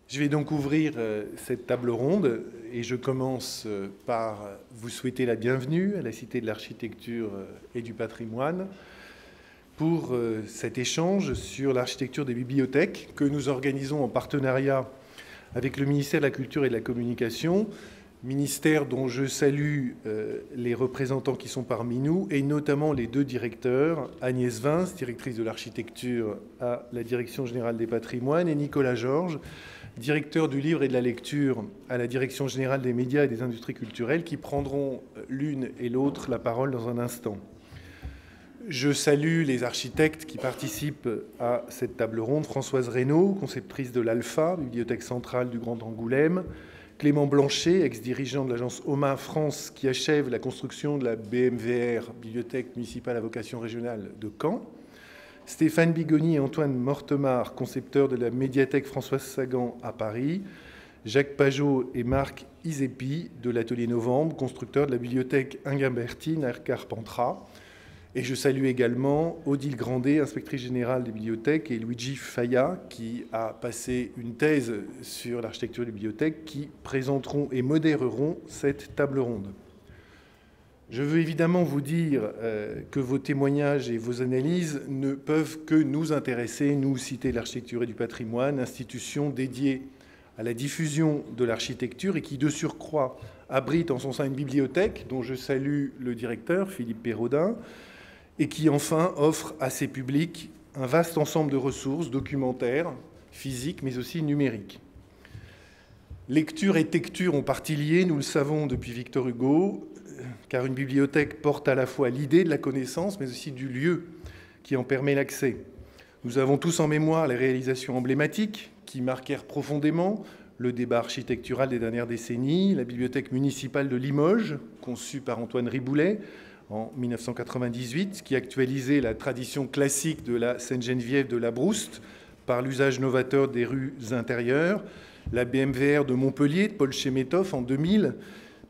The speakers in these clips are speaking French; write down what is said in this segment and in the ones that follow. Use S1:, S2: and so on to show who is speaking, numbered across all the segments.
S1: Je vais donc ouvrir cette table ronde et je commence par vous souhaiter la bienvenue à la Cité de l'Architecture et du Patrimoine pour cet échange sur l'architecture des bibliothèques que nous organisons en partenariat avec le ministère de la Culture et de la Communication, ministère dont je salue les représentants qui sont parmi nous et notamment les deux directeurs, Agnès Vince, directrice de l'architecture à la Direction générale des patrimoines, et Nicolas Georges, directeur du livre et de la lecture à la Direction générale des médias et des industries culturelles, qui prendront l'une et l'autre la parole dans un instant. Je salue les architectes qui participent à cette table ronde. Françoise Reynaud, conceptrice de l'Alpha, Bibliothèque centrale du Grand Angoulême. Clément Blanchet, ex-dirigeant de l'agence OMA France, qui achève la construction de la BMVR, Bibliothèque municipale à vocation régionale de Caen. Stéphane Bigoni et Antoine Mortemart, concepteurs de la médiathèque Françoise Sagan à Paris. Jacques Pajot et Marc Isepi de l'Atelier Novembre, constructeurs de la bibliothèque Inguimbertine à Carpentras. Et je salue également Odile Grandet, inspectrice générale des bibliothèques, et Luigi Faya, qui a passé une thèse sur l'architecture des bibliothèques, qui présenteront et modéreront cette table ronde. Je veux évidemment vous dire que vos témoignages et vos analyses ne peuvent que nous intéresser, nous, Cité de l'Architecture et du Patrimoine, institution dédiée à la diffusion de l'architecture et qui, de surcroît, abrite en son sein une bibliothèque dont je salue le directeur, Philippe Pérodin, et qui, enfin, offre à ses publics un vaste ensemble de ressources documentaires, physiques, mais aussi numériques. Lecture et tecture ont partie liée, nous le savons depuis Victor Hugo, car une bibliothèque porte à la fois l'idée de la connaissance, mais aussi du lieu qui en permet l'accès. Nous avons tous en mémoire les réalisations emblématiques qui marquèrent profondément le débat architectural des dernières décennies, la bibliothèque municipale de Limoges, conçue par Antoine Riboulet en 1998, qui actualisait la tradition classique de la Sainte-Geneviève de la Brouste par l'usage novateur des rues intérieures, la BMVR de Montpellier de Paul Chemetov en 2000,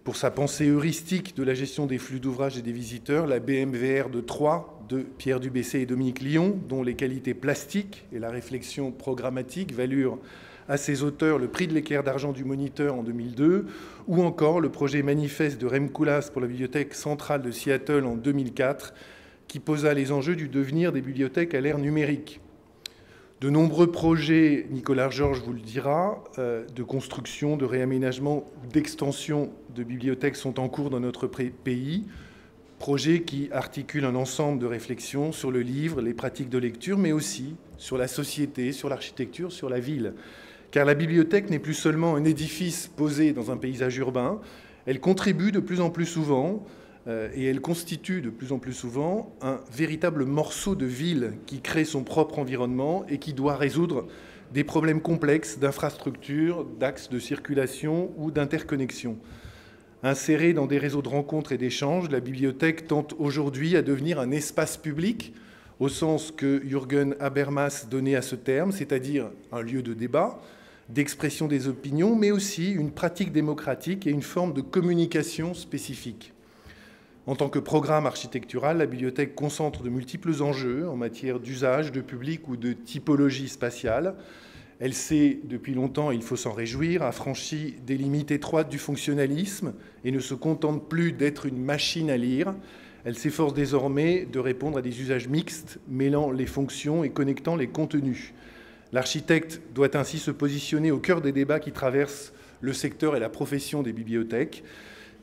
S1: pour sa pensée heuristique de la gestion des flux d'ouvrages et des visiteurs, la BMVR de Troyes de Pierre Dubessé et Dominique Lyon, dont les qualités plastiques et la réflexion programmatique valurent à ses auteurs le prix de l'équerre d'argent du Moniteur en 2002, ou encore le projet manifeste de Rem Koolhaas pour la bibliothèque centrale de Seattle en 2004, qui posa les enjeux du devenir des bibliothèques à l'ère numérique. De nombreux projets, Nicolas Georges vous le dira, de construction, de réaménagement, d'extension de bibliothèques sont en cours dans notre pays, projets qui articulent un ensemble de réflexions sur le livre, les pratiques de lecture, mais aussi sur la société, sur l'architecture, sur la ville. Car la bibliothèque n'est plus seulement un édifice posé dans un paysage urbain, elle contribue de plus en plus souvent et elle constitue de plus en plus souvent un véritable morceau de ville qui crée son propre environnement et qui doit résoudre des problèmes complexes d'infrastructure, d'axes de circulation ou d'interconnexion. Insérée dans des réseaux de rencontres et d'échanges, la bibliothèque tente aujourd'hui à devenir un espace public au sens que Jürgen Habermas donnait à ce terme, c'est-à-dire un lieu de débat, d'expression des opinions, mais aussi une pratique démocratique et une forme de communication spécifique. En tant que programme architectural, la bibliothèque concentre de multiples enjeux en matière d'usage, de public ou de typologie spatiale. Elle s'est, depuis longtemps, il faut s'en réjouir, affranchie des limites étroites du fonctionnalisme et ne se contente plus d'être une machine à lire. Elle s'efforce désormais de répondre à des usages mixtes, mêlant les fonctions et connectant les contenus. L'architecte doit ainsi se positionner au cœur des débats qui traversent le secteur et la profession des bibliothèques.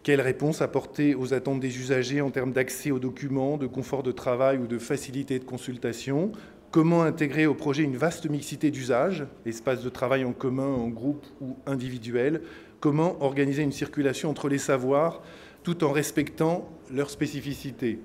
S1: Quelle réponse apporter aux attentes des usagers en termes d'accès aux documents, de confort de travail ou de facilité de consultation? Comment intégrer au projet une vaste mixité d'usages, espaces de travail en commun, en groupe ou individuel? Comment organiser une circulation entre les savoirs tout en respectant leurs spécificités?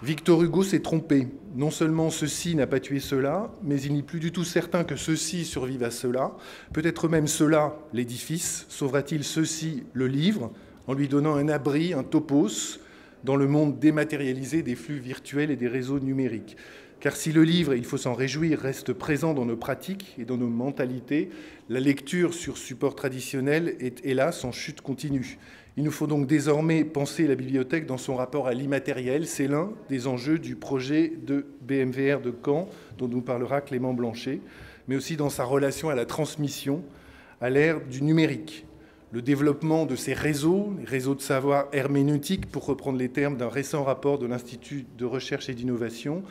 S1: Victor Hugo s'est trompé. Non seulement ceci n'a pas tué cela, mais il n'est plus du tout certain que ceci survive à cela. Peut-être même cela, l'édifice, sauvera-t-il ceci, le livre, en lui donnant un abri, un topos, dans le monde dématérialisé des flux virtuels et des réseaux numériques. Car si le livre, et il faut s'en réjouir, reste présent dans nos pratiques et dans nos mentalités, la lecture sur support traditionnel est hélas en chute continue. Il nous faut donc désormais penser la bibliothèque dans son rapport à l'immatériel. C'est l'un des enjeux du projet de BMVR de Caen, dont nous parlera Clément Blanchet, mais aussi dans sa relation à la transmission, à l'ère du numérique. Le développement de ces réseaux, les réseaux de savoir herméneutique, pour reprendre les termes d'un récent rapport de l'Institut de recherche et d'innovation,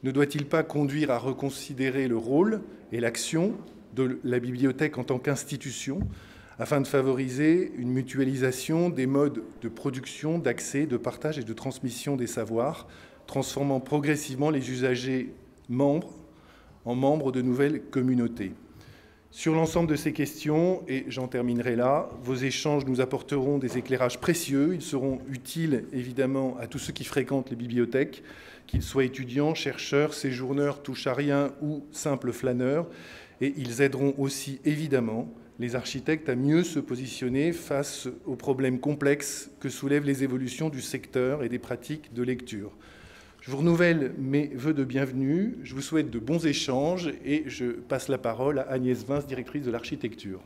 S1: ne doit-il pas conduire à reconsidérer le rôle et l'action de la bibliothèque en tant qu'institution, afin de favoriser une mutualisation des modes de production, d'accès, de partage et de transmission des savoirs, transformant progressivement les usagers membres en membres de nouvelles communautés. Sur l'ensemble de ces questions, et j'en terminerai là, vos échanges nous apporteront des éclairages précieux. Ils seront utiles, évidemment, à tous ceux qui fréquentent les bibliothèques, qu'ils soient étudiants, chercheurs, séjourneurs, touche-à-rien ou simples flâneurs. Et ils aideront aussi, évidemment, les architectes à mieux se positionner face aux problèmes complexes que soulèvent les évolutions du secteur et des pratiques de lecture. Je vous renouvelle mes vœux de bienvenue, je vous souhaite de bons échanges et je passe la parole à Agnès Vince, directrice de l'architecture.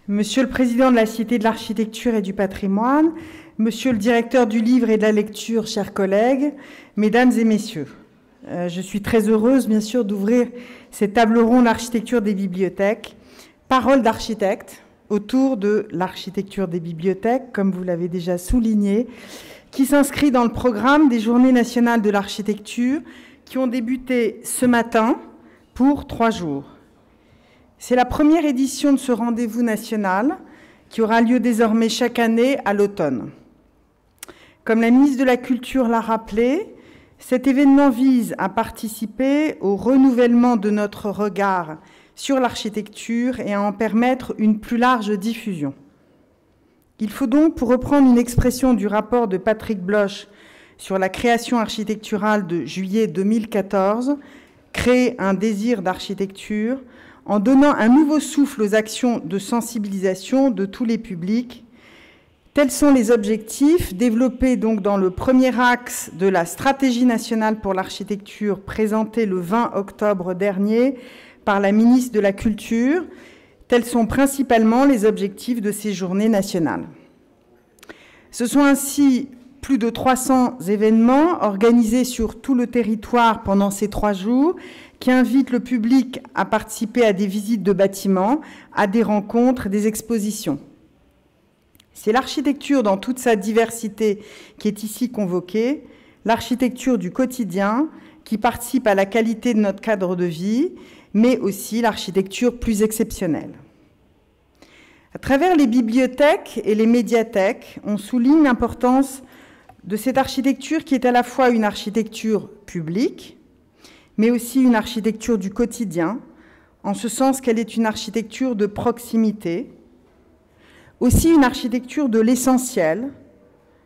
S2: Monsieur le Président de la Cité de l'Architecture et du Patrimoine, Monsieur le Directeur du Livre et de la Lecture, chers collègues, Mesdames et Messieurs, je suis très heureuse, bien sûr, d'ouvrir cette table ronde Architecture des bibliothèques, parole d'architecte, autour de l'architecture des bibliothèques, comme vous l'avez déjà souligné, qui s'inscrit dans le programme des Journées nationales de l'architecture qui ont débuté ce matin pour 3 jours. C'est la première édition de ce rendez-vous national qui aura lieu désormais chaque année à l'automne. Comme la ministre de la Culture l'a rappelé, cet événement vise à participer au renouvellement de notre regard sur l'architecture et à en permettre une plus large diffusion. Il faut donc, pour reprendre une expression du rapport de Patrick Bloch sur la création architecturale de juillet 2014, créer un désir d'architecture en donnant un nouveau souffle aux actions de sensibilisation de tous les publics. Tels sont les objectifs développés donc dans le premier axe de la stratégie nationale pour l'architecture présentée le 20 octobre dernier par la ministre de la Culture. Tels sont principalement les objectifs de ces journées nationales. Ce sont ainsi plus de 300 événements organisés sur tout le territoire pendant ces 3 jours qui invitent le public à participer à des visites de bâtiments, à des rencontres, des expositions. C'est l'architecture dans toute sa diversité qui est ici convoquée, l'architecture du quotidien qui participe à la qualité de notre cadre de vie, mais aussi l'architecture plus exceptionnelle. À travers les bibliothèques et les médiathèques, on souligne l'importance de cette architecture qui est à la fois une architecture publique, mais aussi une architecture du quotidien, en ce sens qu'elle est une architecture de proximité, aussi une architecture de l'essentiel,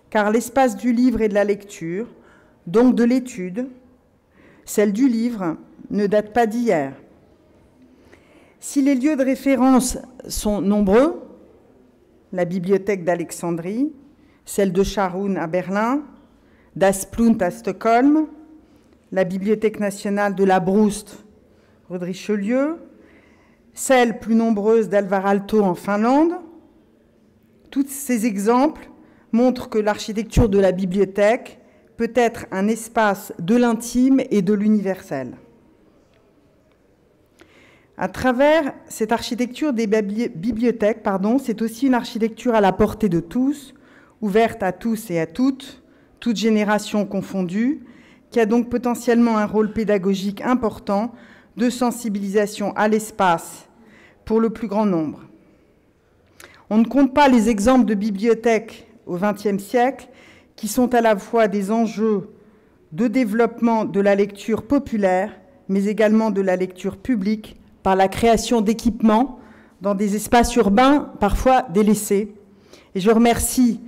S2: car l'espace du livre et de la lecture, donc de l'étude, celle du livre, ne date pas d'hier. Si les lieux de référence sont nombreux, la bibliothèque d'Alexandrie, celle de Scharun à Berlin, d'Asplund à Stockholm, la Bibliothèque nationale de la Brouste, rue de Richelieu, celle plus nombreuse d'Alvar Aalto en Finlande, tous ces exemples montrent que l'architecture de la bibliothèque peut être un espace de l'intime et de l'universel. À travers cette architecture des bibliothèques, c'est aussi une architecture à la portée de tous, ouverte à tous et à toutes générations confondues, qui a donc potentiellement un rôle pédagogique important de sensibilisation à l'espace pour le plus grand nombre. On ne compte pas les exemples de bibliothèques au XXe siècle qui sont à la fois des enjeux de développement de la lecture populaire, mais également de la lecture publique, par la création d'équipements dans des espaces urbains parfois délaissés. Et je remercie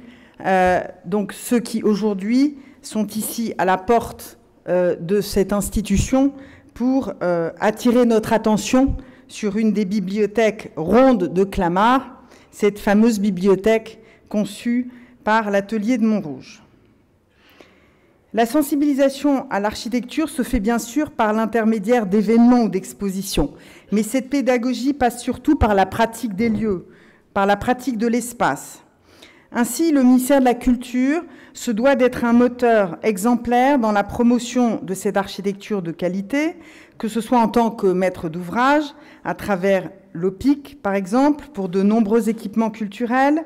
S2: donc ceux qui aujourd'hui sont ici à la porte de cette institution pour attirer notre attention sur une des bibliothèques rondes de Clamart, cette fameuse bibliothèque conçue par l'atelier de Montrouge. La sensibilisation à l'architecture se fait bien sûr par l'intermédiaire d'événements ou d'expositions, mais cette pédagogie passe surtout par la pratique des lieux, par la pratique de l'espace. Ainsi, le ministère de la Culture se doit d'être un moteur exemplaire dans la promotion de cette architecture de qualité, que ce soit en tant que maître d'ouvrage, à travers l'OPIC, par exemple, pour de nombreux équipements culturels,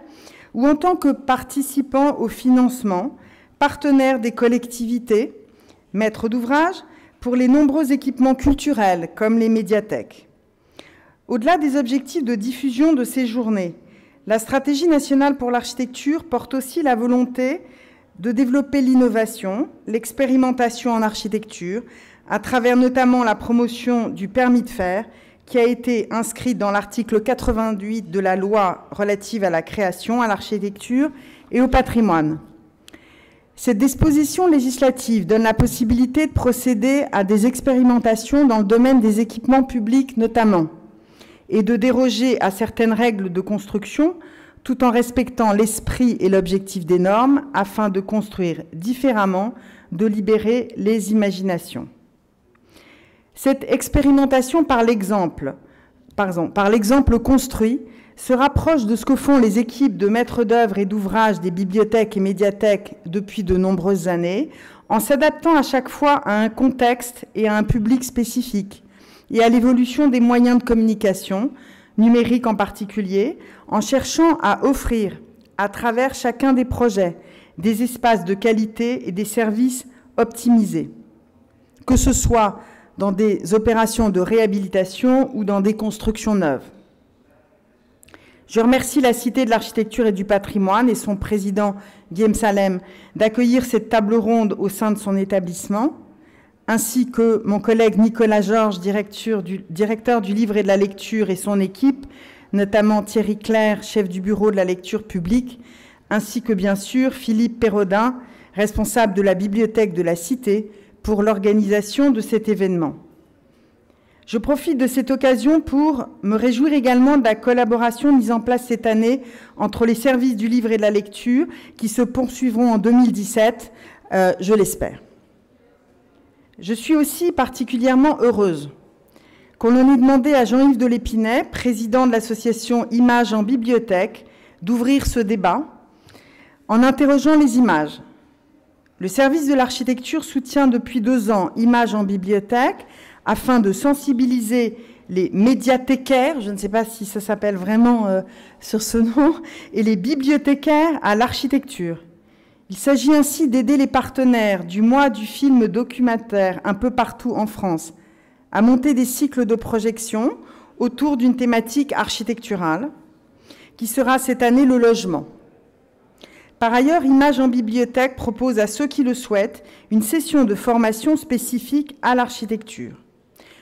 S2: ou en tant que participant au financement, partenaire des collectivités, maître d'ouvrage, pour les nombreux équipements culturels, comme les médiathèques. Au-delà des objectifs de diffusion de ces journées, la stratégie nationale pour l'architecture porte aussi la volonté de développer l'innovation, l'expérimentation en architecture, à travers notamment la promotion du permis de faire, qui a été inscrite dans l'article 88 de la loi relative à la création, à l'architecture et au patrimoine. Cette disposition législative donne la possibilité de procéder à des expérimentations dans le domaine des équipements publics notamment, et de déroger à certaines règles de construction tout en respectant l'esprit et l'objectif des normes afin de construire différemment, de libérer les imaginations. Cette expérimentation par l'exemple construit se rapproche de ce que font les équipes de maîtres d'œuvre et d'ouvrages des bibliothèques et médiathèques depuis de nombreuses années, en s'adaptant à chaque fois à un contexte et à un public spécifique, et à l'évolution des moyens de communication, numériques en particulier, en cherchant à offrir, à travers chacun des projets, des espaces de qualité et des services optimisés, que ce soit dans des opérations de réhabilitation ou dans des constructions neuves. Je remercie la Cité de l'Architecture et du Patrimoine et son président Guillaume Salem d'accueillir cette table ronde au sein de son établissement, ainsi que mon collègue Nicolas Georges, directeur du livre et de la lecture, et son équipe, notamment Thierry Clerc, chef du bureau de la lecture publique, ainsi que bien sûr Philippe Perrodin, responsable de la bibliothèque de la Cité, pour l'organisation de cet événement. Je profite de cette occasion pour me réjouir également de la collaboration mise en place cette année entre les services du livre et de la lecture, qui se poursuivront en 2017, je l'espère. Je suis aussi particulièrement heureuse qu'on en ait demandé à Jean-Yves de Lépinay, président de l'association Images en bibliothèque, d'ouvrir ce débat en interrogeant les images. Le service de l'architecture soutient depuis 2 ans Images en bibliothèque afin de sensibiliser les médiathécaires, je ne sais pas si ça s'appelle vraiment sur ce nom, et les bibliothécaires à l'architecture. Il s'agit ainsi d'aider les partenaires du mois du film documentaire un peu partout en France à monter des cycles de projection autour d'une thématique architecturale qui sera cette année le logement. Par ailleurs, Images en bibliothèque propose à ceux qui le souhaitent une session de formation spécifique à l'architecture.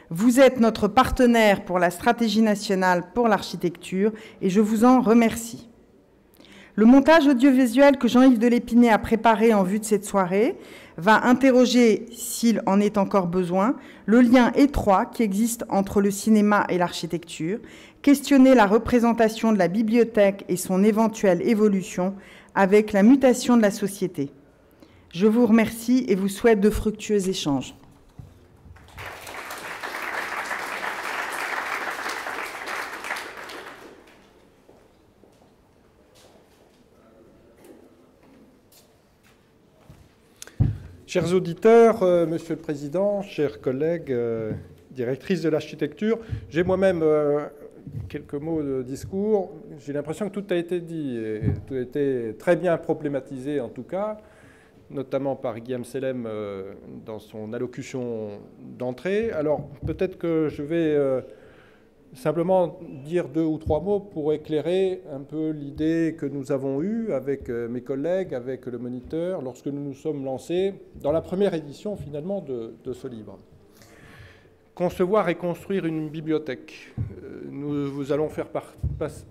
S2: Vous êtes notre partenaire pour la stratégie nationale pour l'architecture et je vous en remercie. Le montage audiovisuel que Jean-Yves de Lépinay a préparé en vue de cette soirée va interroger, s'il en est encore besoin, le lien étroit qui existe entre le cinéma et l'architecture, questionner la représentation de la bibliothèque et son éventuelle évolution avec la mutation de la société. Je vous remercie et vous souhaite de fructueux échanges.
S3: Chers auditeurs, Monsieur le Président, chers collègues, directrice de l'architecture, j'ai moi-même quelques mots de discours. J'ai l'impression que tout a été dit, et tout a été très bien problématisé en tout cas, notamment par Guillaume Salem dans son allocution d'entrée. Alors peut-être que je vais simplement dire 2 ou 3 mots pour éclairer un peu l'idée que nous avons eue avec mes collègues, avec le moniteur, lorsque nous nous sommes lancés dans la première édition finalement de ce livre. Concevoir et construire une bibliothèque. Nous allons faire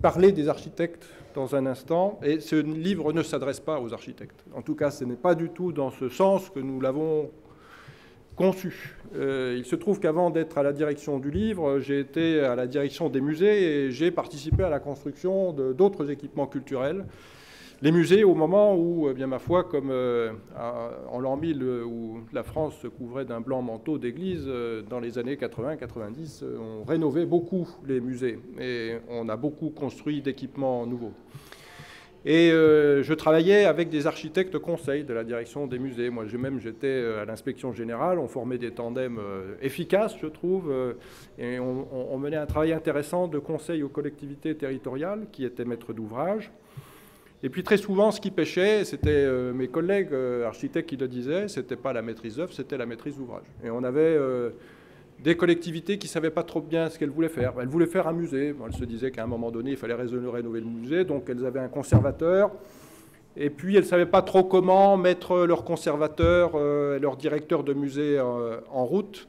S3: parler des architectes dans un instant, et ce livre ne s'adresse pas aux architectes. En tout cas, ce n'est pas du tout dans ce sens que nous l'avons conçu. Il se trouve qu'avant d'être à la direction du livre, j'ai été à la direction des musées et j'ai participé à la construction d'autres équipements culturels. Les musées, au moment où, bien ma foi, comme en l'an 1000, où la France se couvrait d'un blanc manteau d'église, dans les années 80-90, on rénovait beaucoup les musées et on a beaucoup construit d'équipements nouveaux. Et je travaillais avec des architectes conseils de la direction des musées. Moi, j'étais à l'inspection générale. On formait des tandems efficaces, je trouve. Et on menait un travail intéressant de conseil aux collectivités territoriales qui étaient maîtres d'ouvrage. Et puis très souvent, ce qui pêchait, c'était mes collègues architectes qui le disaient, c'était pas la maîtrise d'œuvre, c'était la maîtrise d'ouvrage. Et on avait des collectivités qui ne savaient pas trop bien ce qu'elles voulaient faire. Elles voulaient faire un musée. Elles se disaient qu'à un moment donné, il fallait rénover le musée, donc elles avaient un conservateur. Et puis, elles ne savaient pas trop comment mettre leur conservateur, leur directeur de musée en route.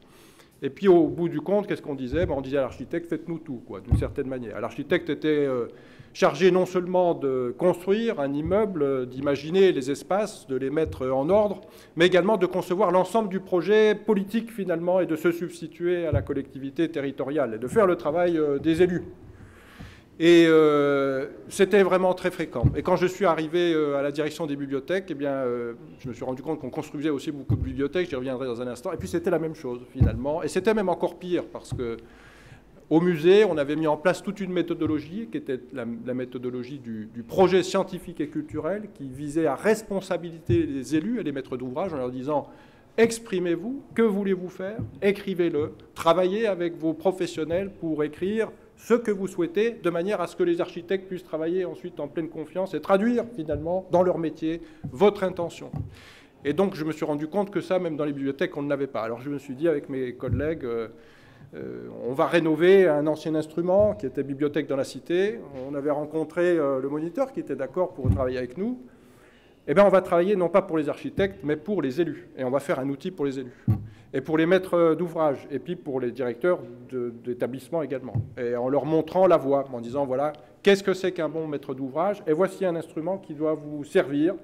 S3: Et puis, au bout du compte, qu'est-ce qu'on disait? On disait à l'architecte, faites-nous tout, d'une certaine manière. L'architecte était chargé non seulement de construire un immeuble, d'imaginer les espaces, de les mettre en ordre, mais également de concevoir l'ensemble du projet politique, finalement, et de se substituer à la collectivité territoriale, et de faire le travail des élus. Et c'était vraiment très fréquent. Et quand je suis arrivé à la direction des bibliothèques, eh bien, je me suis rendu compte qu'on construisait aussi beaucoup de bibliothèques, j'y reviendrai dans un instant. Et puis c'était la même chose, finalement. Et c'était même encore pire, parce que au musée, on avait mis en place toute une méthodologie, qui était la méthodologie du projet scientifique et culturel, qui visait à responsabiliser les élus et les maîtres d'ouvrage en leur disant « Exprimez-vous, que voulez-vous faire? Écrivez-le, travaillez avec vos professionnels pour écrire ce que vous souhaitez, de manière à ce que les architectes puissent travailler ensuite en pleine confiance et traduire finalement dans leur métier votre intention. » Et donc je me suis rendu compte que ça, même dans les bibliothèques, on ne l'avait pas. Alors je me suis dit avec mes collègues, on va rénover un ancien instrument qui était Bibliothèque dans la Cité. On avait rencontré le moniteur qui était d'accord pour travailler avec nous. Eh bien, on va travailler non pas pour les architectes, mais pour les élus. Et on va faire un outil pour les élus. Et pour les maîtres d'ouvrage, et puis pour les directeurs d'établissement également. Et en leur montrant la voie, en disant, voilà, qu'est-ce que c'est qu'un bon maître d'ouvrage? Et voici un instrument qui doit vous servir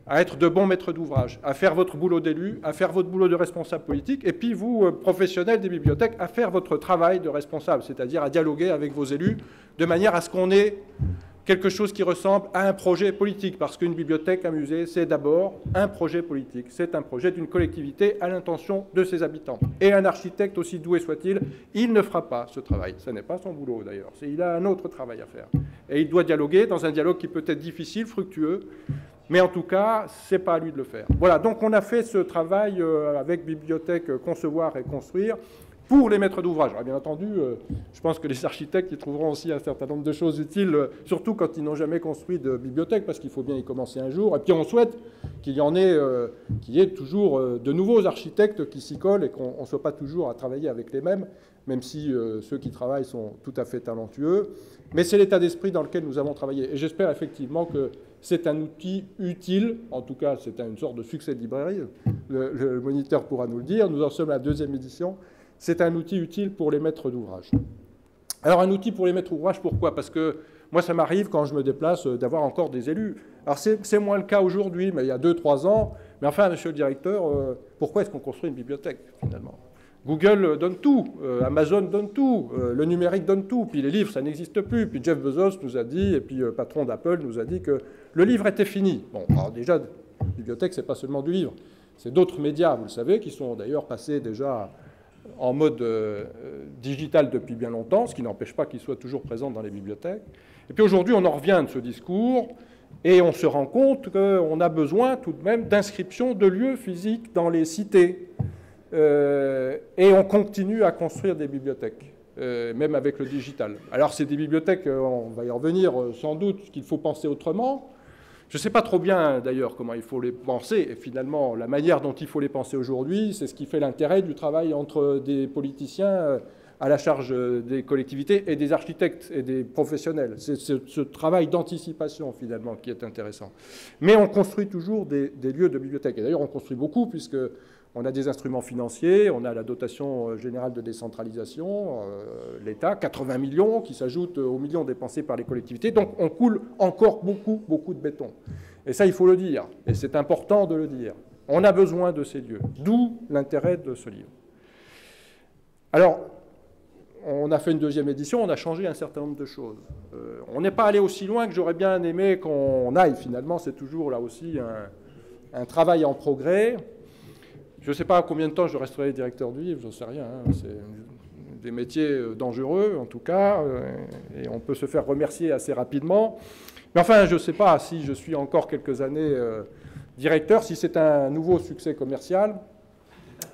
S3: à être de bons maîtres d'ouvrage, à faire votre boulot d'élu, à faire votre boulot de responsable politique, et puis vous, professionnels des bibliothèques, à faire votre travail de responsable, c'est-à-dire à dialoguer avec vos élus, de manière à ce qu'on ait quelque chose qui ressemble à un projet politique, parce qu'une bibliothèque, un musée, c'est d'abord un projet politique. C'est un projet d'une collectivité à l'intention de ses habitants. Et un architecte, aussi doué soit-il, il ne fera pas ce travail. Ce n'est pas son boulot, d'ailleurs. Il a un autre travail à faire. Et il doit dialoguer dans un dialogue qui peut être difficile, fructueux, mais en tout cas, ce n'est pas à lui de le faire. Voilà, donc on a fait ce travail avec Bibliothèque Concevoir et Construire, pour les maîtres d'ouvrage. Alors, bien entendu, je pense que les architectes y trouveront aussi un certain nombre de choses utiles, surtout quand ils n'ont jamais construit de bibliothèque, parce qu'il faut bien y commencer un jour. Et puis on souhaite qu'il y ait toujours de nouveaux architectes qui s'y collent et qu'on ne soit pas toujours à travailler avec les mêmes, même si ceux qui travaillent sont tout à fait talentueux. Mais c'est l'état d'esprit dans lequel nous avons travaillé. Et j'espère effectivement que c'est un outil utile, en tout cas c'est une sorte de succès de librairie, le moniteur pourra nous le dire, nous en sommes à la 2e édition. C'est un outil utile pour les maîtres d'ouvrage. Alors un outil pour les maîtres d'ouvrage, pourquoi? Parce que moi, ça m'arrive quand je me déplace d'avoir encore des élus. Alors c'est moins le cas aujourd'hui, mais il y a 2-3 ans. Mais enfin, monsieur le directeur, pourquoi est-ce qu'on construit une bibliothèque, finalement? Google donne tout, Amazon donne tout, le numérique donne tout, puis les livres, ça n'existe plus. Puis Jeff Bezos nous a dit, et puis le patron d'Apple nous a dit que le livre était fini. Bon, alors déjà, la bibliothèque, c'est pas seulement du livre, c'est d'autres médias, vous le savez, qui sont d'ailleurs passés déjà en mode digital depuis bien longtemps, ce qui n'empêche pas qu'il soit toujours présent dans les bibliothèques. Et puis aujourd'hui, on en revient de ce discours, et on se rend compte qu'on a besoin tout de même d'inscription de lieux physiques dans les cités. Et on continue à construire des bibliothèques, même avec le digital. Alors c'est des bibliothèques, on va y revenir sans doute, qu'il faut penser autrement. Je ne sais pas trop bien, d'ailleurs, comment il faut les penser. Et finalement, la manière dont il faut les penser aujourd'hui, c'est ce qui fait l'intérêt du travail entre des politiciens à la charge des collectivités et des architectes et des professionnels. C'est ce travail d'anticipation, finalement, qui est intéressant. Mais on construit toujours des lieux de bibliothèque. Et d'ailleurs, on construit beaucoup, puisqu'on a des instruments financiers, on a la dotation générale de décentralisation, l'État, 80 millions qui s'ajoutent aux millions dépensés par les collectivités. Donc on coule encore beaucoup de béton. Et ça, il faut le dire. Et c'est important de le dire. On a besoin de ces lieux. D'où l'intérêt de ce livre. Alors, on a fait une 2e édition, on a changé un certain nombre de choses. On n'est pas allé aussi loin que j'aurais bien aimé qu'on aille. Finalement, c'est toujours là aussi un travail en progrès. Je ne sais pas combien de temps je resterai directeur du livre, je ne sais rien. C'est des métiers dangereux, en tout cas, et on peut se faire remercier assez rapidement. Mais enfin, je ne sais pas si je suis encore quelques années directeur, si c'est un nouveau succès commercial.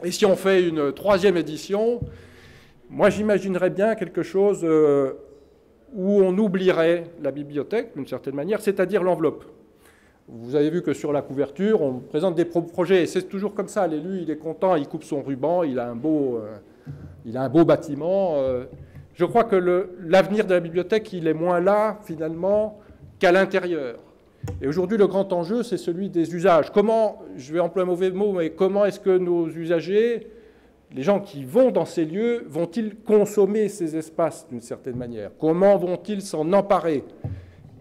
S3: Et si on fait une 3e édition, moi j'imaginerais bien quelque chose où on oublierait la bibliothèque, d'une certaine manière, c'est-à-dire l'enveloppe. Vous avez vu que sur la couverture, on présente des projets, et c'est toujours comme ça, l'élu, il est content, il coupe son ruban, il a un beau bâtiment. Je crois que l'avenir de la bibliothèque, il est moins là, finalement, qu'à l'intérieur. Et aujourd'hui, le grand enjeu, c'est celui des usages. Comment, je vais employer un mauvais mot, mais comment est-ce que nos usagers, les gens qui vont dans ces lieux, vont-ils consommer ces espaces d'une certaine manière? Comment vont-ils s'en emparer?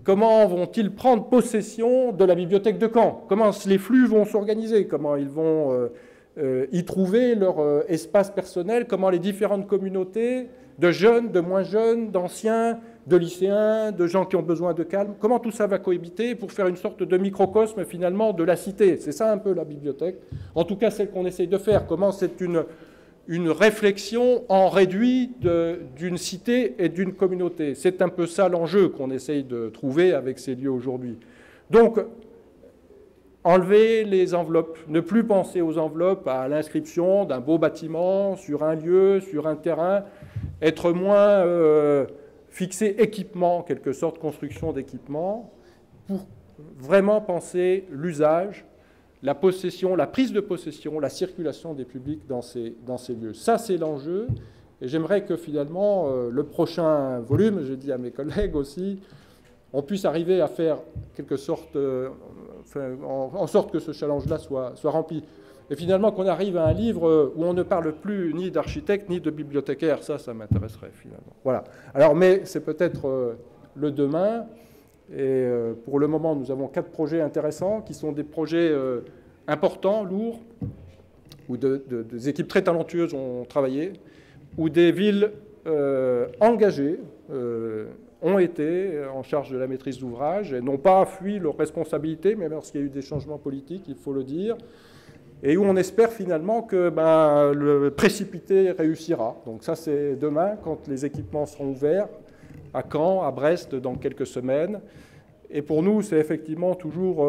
S3: Comment vont-ils prendre possession de la bibliothèque de Caen? Comment les flux vont s'organiser? Comment ils vont y trouver leur espace personnel? Comment les différentes communautés de jeunes, de moins jeunes, d'anciens, de lycéens, de gens qui ont besoin de calme, comment tout ça va cohabiter pour faire une sorte de microcosme finalement de la cité? C'est ça un peu la bibliothèque. En tout cas, celle qu'on essaye de faire. Comment c'est une réflexion en réduit d'une cité et d'une communauté. C'est un peu ça l'enjeu qu'on essaye de trouver avec ces lieux aujourd'hui. Donc, enlever les enveloppes, ne plus penser aux enveloppes, à l'inscription d'un beau bâtiment sur un lieu, sur un terrain, être moins fixé équipement, en quelque sorte, construction d'équipement, pour vraiment penser l'usage, la possession, la prise de possession, la circulation des publics dans ces lieux. Ça, c'est l'enjeu. Et j'aimerais que finalement, le prochain volume, je dis à mes collègues aussi, on puisse arriver à faire quelque sorte, en sorte que ce challenge-là soit rempli. Et finalement, qu'on arrive à un livre où on ne parle plus ni d'architecte ni de bibliothécaire, ça m'intéresserait finalement. Voilà. Alors, mais c'est peut-être le demain. Et pour le moment, nous avons 4 projets intéressants qui sont des projets importants, lourds, où des équipes très talentueuses ont travaillé, où des villes engagées ont été en charge de la maîtrise d'ouvrage et n'ont pas fui leurs responsabilités, même lorsqu'il y a eu des changements politiques, il faut le dire, et où on espère finalement que le précipité réussira. Donc ça, c'est demain, quand les équipements seront ouverts, à Caen, à Brest, dans quelques semaines. Et pour nous, c'est effectivement toujours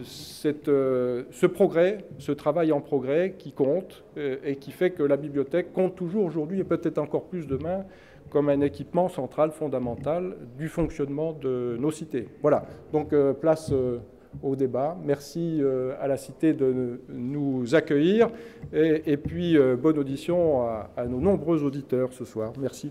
S3: ce progrès, ce travail en progrès qui compte et qui fait que la bibliothèque compte toujours aujourd'hui, et peut-être encore plus demain, comme un équipement central, fondamental du fonctionnement de nos cités. Voilà, donc place au débat. Merci à la Cité de nous accueillir et puis bonne audition à nos nombreux auditeurs ce soir. Merci.